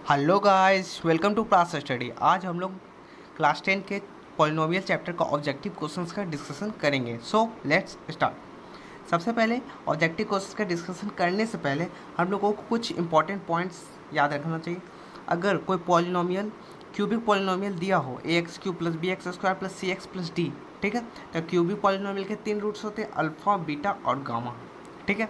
Hello guys, welcome to class study. आज हम लोग क्लास 10 के पॉलिनोमियल चैप्टर का ऑब्जेक्टिव क्वेश्चंस का डिस्कशन करेंगे। So let's start. सबसे पहले ऑब्जेक्टिव क्वेश्चंस का डिस्कशन करने से पहले हम लोगों को कुछ इंपॉर्टेंट पॉइंट्स याद रखना चाहिए। अगर कोई पॉलिनोमियल क्यूबिक पॉलिनोमियल दिया हो ax³ + bx² + cx + d, ठीक है, तो क्यूबिक पॉलिनोमियल के 3 रूट्स होते हैं, अल्फा, बीटा और गामा। ठीक है,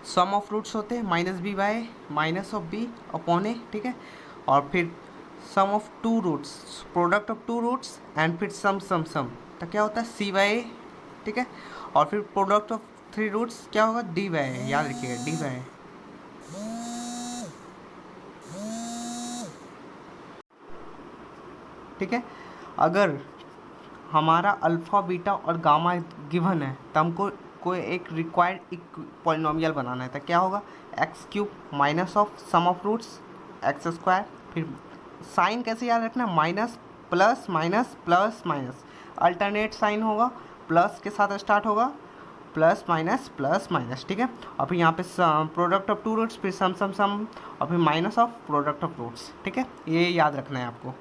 सम ऑफ रूट्स होते हैं -b/-b अपॉन ए, ठीक है, और फिर sum of two roots, product of two roots and फिर सम सम सम, तो क्या होता है c/a, ठीक है, और फिर प्रोडक्ट ऑफ थ्री रूट्स क्या होगा d/a, याद रखिएगा d/a। ठीक है, अगर हमारा अल्फ़ा, बीटा और गामा गिवन है तो हमको कोई एक रिक्वायर्ड पॉलिनोमियल बनाना है, तो क्या होगा x³ minus of sum of roots x²। फिर साइन कैसे याद रखना, minus plus minus plus minus, alternate sign होगा, प्लस के साथ स्टार्ट होगा, प्लस माइनस, ठीक है, और फिर यहाँ पे प्रोडक्ट ऑफ टू रूट्स, फिर सम सम सम, और फिर minus of product of roots. ठीक है, ये याद रखना है आपको।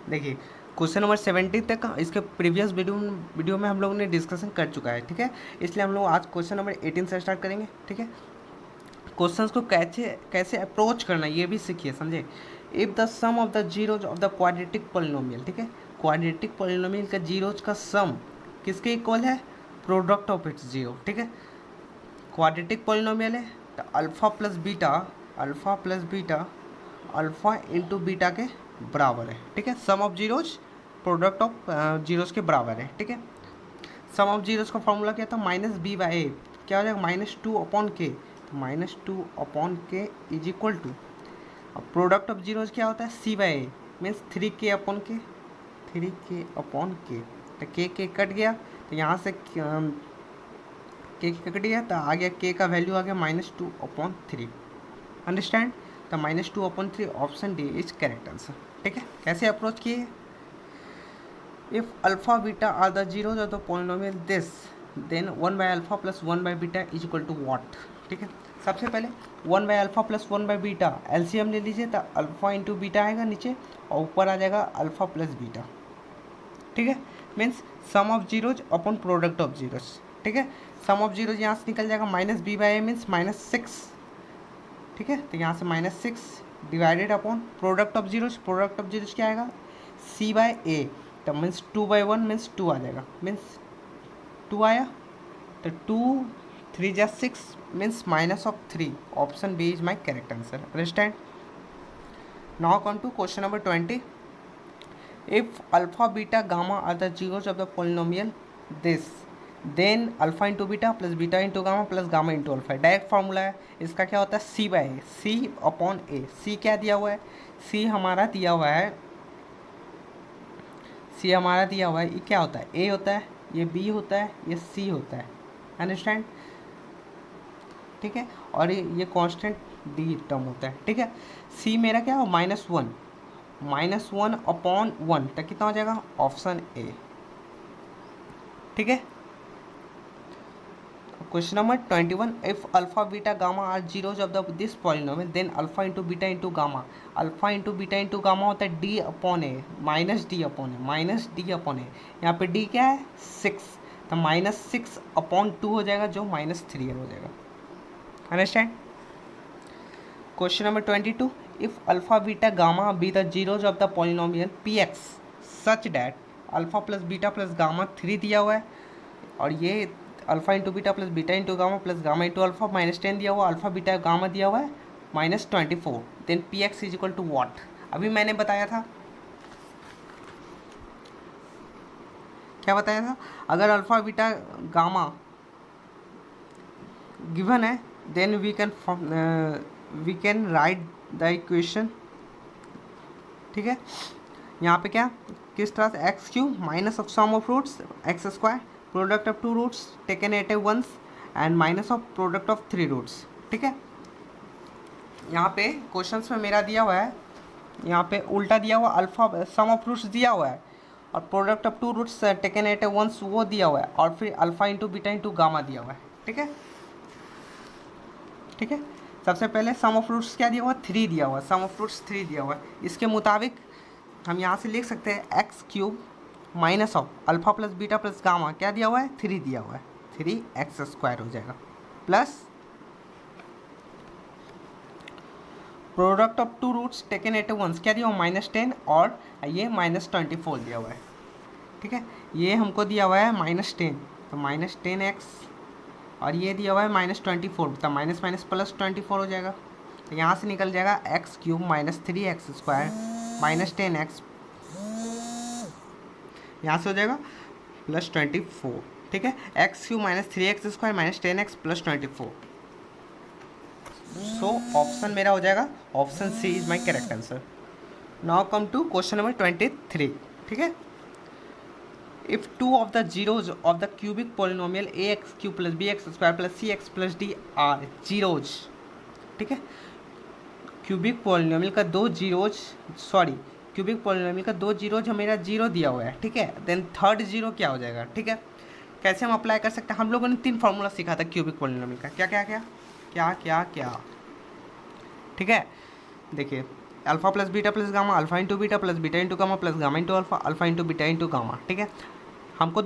देखिए क्वेश्चन नंबर 70 तक इसके प्रीवियस वीडियो में हम लोगों ने डिस्कशन कर चुका है। ठीक है, इसलिए हम लोग आज क्वेश्चन नंबर 18 से स्टार्ट करेंगे। ठीक है, क्वेश्चंस को कैसे अप्रोच करना है ये भी सीखिए, समझे। If the sum of the zeros of the quadratic polynomial, ठीक है, क्वाड्रेटिक पॉलिनोमियल का जीरोज का सम किसके इक्वल है, प्रोडक्ट ऑफ इट्स जीरो। ठीक है, क्वाड्रेटिक पॉलिनोमियल है तो alpha plus beta alpha into beta के बराबर है। ठीक है, sum of zeros product of zeros के बराबर है। ठीक है, सम ऑफ जीरोज का फॉर्मूला क्या था, -b/a, क्या हो जाएगा -2/k, तो -2/k इज इक्वल टू, अब प्रोडक्ट ऑफ जीरोज क्या होता है c/a, मीन्स 3k/k, तो k कट गया, तो यहाँ से k कट गया तो आ गया k का वैल्यू आ गया -2/3। अंडरस्टैंड, तो -2/3 option D is correct answer. ठीक है, कैसे अप्रोच किए, if alpha beta are the zeros of the polynomial this, then 1/α + 1/β is equal to what. ठीक है, सबसे पहले 1/α + 1/β एलसीएम ले लीजिए, तो अल्फा इंटू बीटा आएगा नीचे और ऊपर आ जाएगा अल्फा प्लस बीटा। ठीक है, means sum of zeros upon product of zeros. ठीक है, सम ऑफ जीरोज यहाँ से निकल जाएगा -b/a मीन्स -6। ठीक है, तो यहाँ से -6 divided upon product of zeros क्या आएगा c/a, तो मीन्स 2/1 मीन्स 2 आ जाएगा, मीन्स 2 आया, तो 2 3 जा 6 means -3। Option B is my correct answer. Understand, now come to question number 20। If alpha beta gamma are the zeros of the polynomial this, then alpha into beta plus beta into gamma plus gamma into alpha. Direct formula है इसका, क्या होता है c/a, c/a। c क्या दिया हुआ है, c हमारा दिया हुआ है, ये क्या होता है, a होता है, ये b होता है, ये c होता है। अंडरस्टैंड, ठीक है, और ये कांस्टेंट d टर्म होता है। ठीक है, c मेरा क्या हो -1/1, तो कितना हो जाएगा ऑप्शन a। ठीक है, question number 21, if alpha beta gamma are zeros of the this polynomial, then alpha into beta into gamma, alpha into beta into gamma होता है d/a, -d/a। यहाँ पे d क्या है 6, तो -6/2 हो जाएगा जो -3 हो जाएगा। Understand, question number 22, if alpha beta gamma be the zeros of the polynomial px such that alpha plus beta plus gamma 3 दिया हुआ है, और ये alpha into beta plus beta into gamma plus gamma into alpha -10 दिया हुआ, alpha beta gamma दिया हुआ है -24, then px is equal to what. अभी मैंने बताया था, क्या बताया था, अगर अल्फा बीटा गामा गिवन है, then we can write the equation. ठीक है, यहाँ पे क्या किस तरह से x³ minus of sum of roots x², product of two roots taken at a once and minus of product of three roots. ठीक है, यहाँ पे क्वेश्चंस में मेरा दिया हुआ है, यहाँ पे उल्टा दिया हुआ, अल्फा सम ऑफ रूट्स दिया हुआ है और product of two roots taken at a once वो दिया हुआ है, और फिर alpha into beta into gamma दिया हुआ है। ठीक है, सबसे पहले सम ऑफ रूट्स क्या दिया हुआ, 3 दिया हुआ है, सम ऑफ रूट्स 3 दिया हुआ है। इसके मुताबिक हम यहाँ से लिख सकते हैं x cube minus of alpha plus beta plus gamma क्या दिया हुआ है, 3 दिया हुआ है, 3x² हो जाएगा, plus product of two roots taken at once क्या दिया हुआ, -10 और ये -24 दिया हुआ है। ठीक है, ये हमको दिया हुआ है -10, तो -10x और ये दिया हुआ है -24, तो माइनस माइनस प्लस 24 हो जाएगा। तो यहाँ से निकल जाएगा एक्स क्यूब -3x² -10x, यहाँ से हो जाएगा +24। ठीक है, x cube -3x² -10x +24। So option मेरा हो जाएगा option C is my correct answer. Now come to question number 23। ठीक है, if two of the zeros of the cubic polynomial ax³ + bx² + cx + d are zeros। ठीक है, cubic polynomial का दो zeros, cubic polynomial का दो zeros मेरा zero दिया हुआ है। ठीक है, देन थर्ड जीरो क्या हो जाएगा। ठीक है, कैसे हम अप्लाई कर सकते हैं, हम लोगों ने 3 फार्मूला सीखा था क्यूबिक पॉलिनोमियल का, क्या क्या क्या क्या क्या क्या। ठीक है, देखिए alpha plus beta plus gamma, alpha into beta plus beta into gamma plus gamma into alpha, alpha into beta into gamma. ठीक है, हमको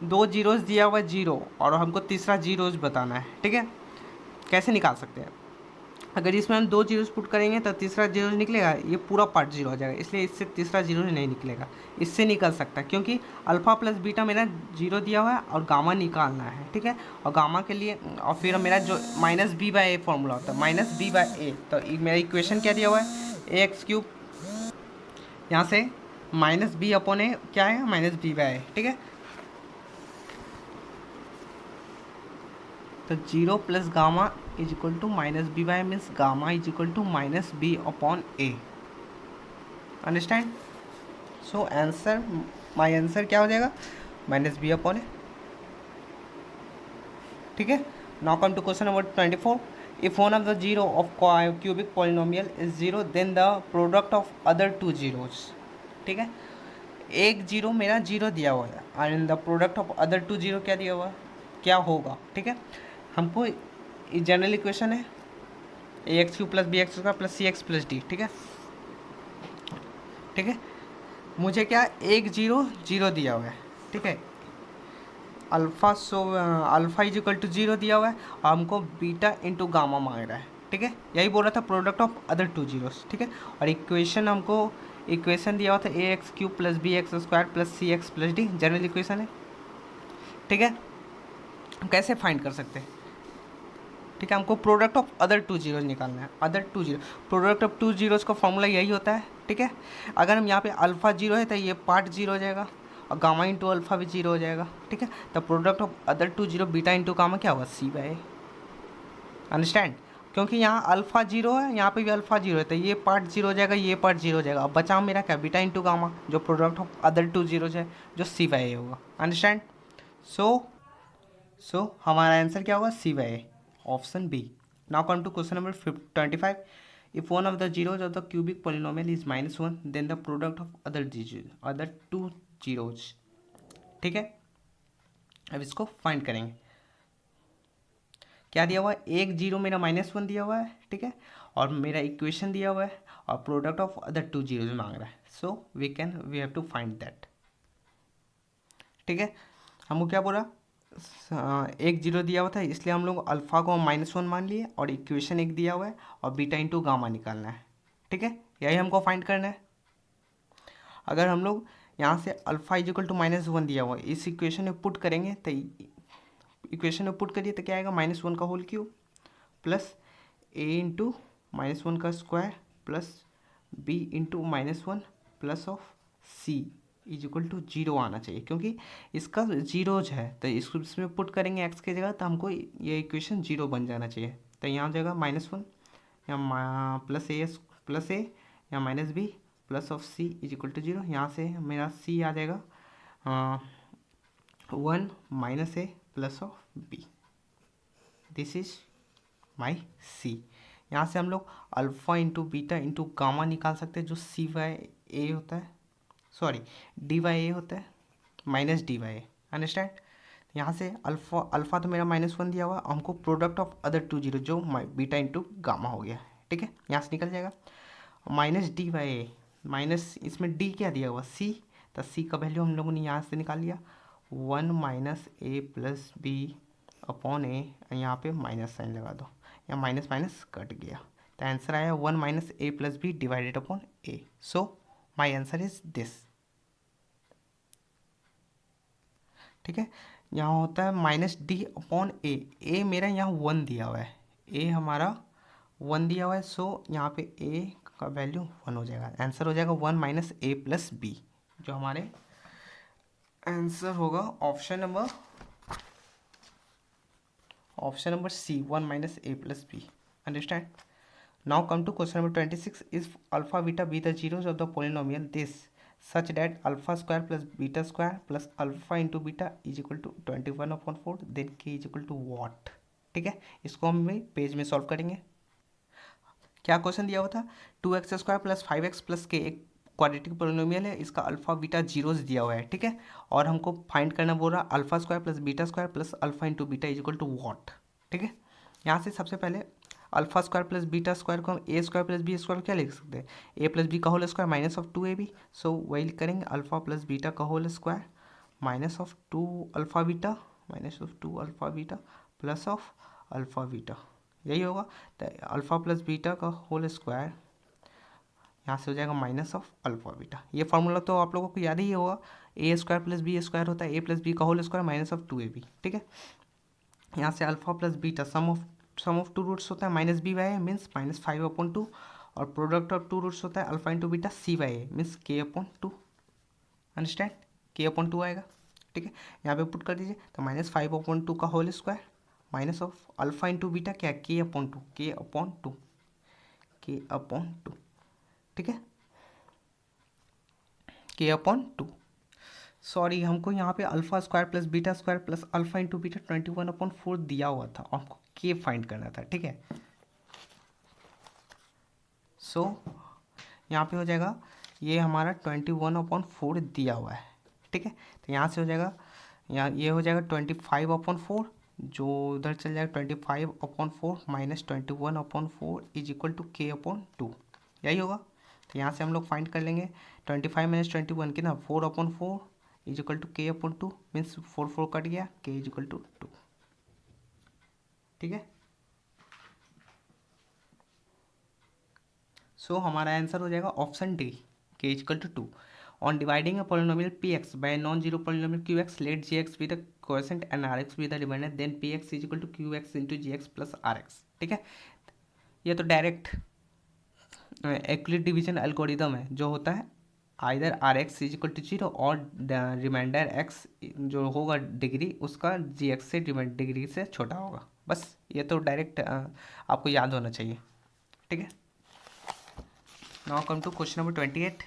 2 जीरोज दिया हुआ है जीरो, और हमको तीसरा जीरोज बताना है। ठीक है, कैसे निकाल सकते हैं, अगर इसमें हम 2 जीरोज पुट करेंगे तो तीसरा जीरो निकलेगा, ये पूरा पार्ट जीरो हो जाएगा, इसलिए इससे तीसरा जीरो नहीं निकलेगा। इससे निकल सकता है क्योंकि अल्फा प्लस बीटा मेरा जीरो दिया हुआ है और गामा निकालना है। ठीक है, और गामा के लिए और फिर मेरा जो -b/a फॉर्मूला होता है, -b/a, तो मेरा इक्वेशन क्या दिया हुआ है, ax³ यहाँ से -b/a क्या है, -b/a। ठीक है, तो 0 + gamma is equal to -b/a means gamma is equal to -b/a। Understand. So answer, my answer क्या हो जाएगा, -b/a। ठीक है, now come to question number 24। If one of the zero of cubic polynomial is 0 then the product of other 2 zeros. ठीक है, एक zero मेरा zero दिया हुआ है and the product of other 2 zero क्या दिया हुआ है, क्या होगा। ठीक है, हमको जनरल इक्वेशन है ax³ + bx² + cx + d। ठीक है, ठीक है, मुझे क्या एक जीरो जीरो दिया हुआ है। ठीक है, अल्फा इज इक्वल टू 0 दिया हुआ है और हमको बीटा इंटू गामा मांग रहा है। ठीक है, यही बोल रहा था प्रोडक्ट ऑफ अदर 2 जीरोस। ठीक है, और इक्वेशन हमको इक्वेशन दिया हुआ था ax³ + bx² + cx + d, general equation है। ठीक है, हम कैसे फाइंड कर सकते हैं, ठीक है, हमको प्रोडक्ट ऑफ अदर 2 जीरोज निकालना है, other 2 zero, product of 2 zeros का फॉर्मूला यही होता है। ठीक है, अगर हम यहाँ पे अल्फा जीरो है तो ये पार्ट जीरो हो जाएगा और गामा इंटू अल्फा भी जीरो हो जाएगा। ठीक है, तो product of other 2 zero beta into gamma क्या होगा, c/a। अंडरस्टैंड, क्योंकि यहाँ अल्फा जीरो है, यहाँ पे भी अल्फा जीरो है, तो ये पार्ट जीरो हो जाएगा, ये पार्ट जीरो हो जाएगा। अब बचा मेरा क्या, बीटा इंटू गामा, जो प्रोडक्ट ऑफ अदर 2 जीरोज है, जो c/a होगा। अंडरस्टैंड। सो हमारा आंसर क्या होगा, c/a, option B. Now come to question number 25। If one of the zeros of the cubic polynomial is -1 then the product of other 2 zeros. ठीक है, अब इसको फाइंड करेंगे। क्या दिया हुआ है, एक जीरो मेरा -1 दिया हुआ है। ठीक है, और मेरा इक्वेशन दिया हुआ है और प्रोडक्ट ऑफ अदर 2 जीरोज मांग रहा है। So we have to find that. ठीक है, हमको क्या बोला, एक जीरो दिया हुआ था, इसलिए हम लोग अल्फ़ा को -1 मान लिए और इक्वेशन एक दिया हुआ है और बीटा इंटू गामा निकालना है। ठीक है, यही हमको फाइंड करना है। अगर हम लोग यहाँ से अल्फ़ा इज इक्वल टू -1 दिया हुआ है, इस इक्वेशन में पुट करेंगे तो इक्वेशन में पुट करिए तो क्या आएगा, -1 का whole cube plus a into -1 का square plus b into -1 plus of c is equal to 0 आना चाहिए, क्योंकि इसका जीरोज है तो इसमें पुट करेंगे x की जगह, तो हमको ये इक्वेशन 0 बन जाना चाहिए। तो यहाँ हो जाएगा -1 या प्लस a या -b plus of c is equal to 0। यहाँ से मेरा c आ जाएगा 1 -a plus of b, this is my c। यहाँ से हम लोग alpha into beta into gamma निकाल सकते हैं, जो c/a होता है, dy/a होता है, -dy/a। अंडरस्टैंड। यहाँ से अल्फा अल्फा तो मेरा -1 दिया हुआ, हमको प्रोडक्ट ऑफ अदर 2 जीरो जो बीटा इंटू गामा हो गया, ठीक है, यहाँ से निकल जाएगा -d/a माइनस इसमें d क्या दिया हुआ c, तो c का वैल्यू हम लोगों ने यहाँ से निकाल लिया 1 - a + b अपॉन a, यहाँ पे माइनस साइन लगा दो, यहाँ माइनस माइनस कट गया, तो आंसर आया 1 - a + b divided upon a। So my answer is this, ठीक है। यहाँ होता है -d/a, a मेरा यहाँ 1 दिया हुआ है, a हमारा 1 दिया हुआ है, सो यहाँ पे a का वैल्यू 1 हो जाएगा, आंसर हो जाएगा 1 - a + b, जो हमारे आंसर होगा option number C, 1 - a + b। Understand. Now come to question number 26. If alpha beta be the zeros of the polynomial this such that alpha square plus beta square plus alpha into beta is equal to 21/4, then k is equal to what? ठीक है, इसको हम भी page में solve करेंगे। क्या question दिया हुआ था, 2x² + 5x + k एक क्वाड्रेटिक पोलिनोमियल है, इसका अल्फा बीटा जीरोस दिया हुआ है, ठीक है, और हमको फाइंड करना बोल रहा alpha square plus beta square plus alpha into beta is equal to what, ठीक है। यहाँ से सबसे पहले alpha square plus beta square को हम A square plus B square क्या लिख सकते हैं, ए प्लस बी का whole square minus of 2ab, so वही करेंगे अल्फा प्लस बीटा का whole square minus of 2 alpha beta minus of 2 alpha beta plus of alpha beta, यही होगा। तो अल्फा प्लस बीटा का होल स्क्वायर यहाँ से हो जाएगा माइनस ऑफ अल्फा बीटा, ये फार्मूला तो आप लोगों को याद ही होगा, A square plus B square होता है ए प्लस बी का whole square minus of 2ab, ठीक है। यहाँ से alpha plus beta sum of two roots होता है -b/a मीन्स -5/2, और प्रोडक्ट ऑफ टू रूट्स होता है alpha into beta c/a means k/2, understand, k/2 आएगा, ठीक है। यहाँ पे पुट कर दीजिए, तो -5/2 का whole square minus of alpha into beta क्या है k/2, ठीक है, k/2। सॉरी, हमको यहाँ पे alpha square plus beta square plus alpha into beta 21/4 दिया हुआ था, और हमको के फाइंड करना था, ठीक है। सो यहाँ पे हो जाएगा, ये हमारा 21/4 दिया हुआ है, ठीक है, तो यहाँ से हो जाएगा, यहाँ ये हो जाएगा 25/4, जो उधर चल जाएगा 25/4 minus 21/4 is equal to k/2, यही होगा। तो यहाँ से हम लोग फाइंड कर लेंगे 25 - 21 कितना 4/4 is equal to k/2 means 4 cut गया, k इज इक्वल टू 2, ठीक है। सो हमारा आंसर हो जाएगा option D, k is equal to 2। On dividing a polynomial px by non zero polynomial qx, let gx be the coefficient and rx be the remainder, then px is equal to qx into gx plus rx, ठीक है। ये तो direct Euclid division algorithm है, जो होता है either rx is equal to 0 और reminder x जो होगा डिग्री उसका gx से डिग्री से छोटा होगा, बस ये तो डायरेक्ट आपको याद होना चाहिए, ठीक है। Now come to question number 28।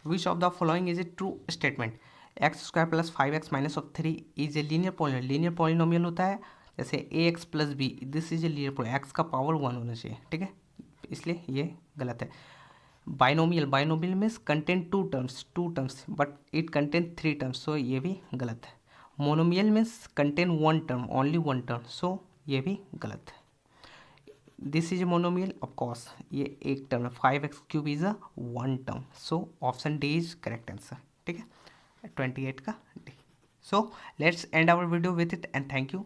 Which of the following is a true statement, x² + 5x minus of 3 is a linear polynomial, linear polynomial होता है जैसे ax + b, this is a linear polynomial, x का power 1 होना चाहिए, ठीक है, इसलिए ये गलत है। Binomial means contain two terms but it contain 3 terms, so ये भी गलत है। Monomial means contain 1 term, only 1 term, सो ये भी गलत है। दिस इज मोनोमियल, ऑफकोर्स ये एक टर्म है, 5x³ is a 1 term, so option D is correct answer, ठीक है, 28 का D. So let's end our video with it and thank you.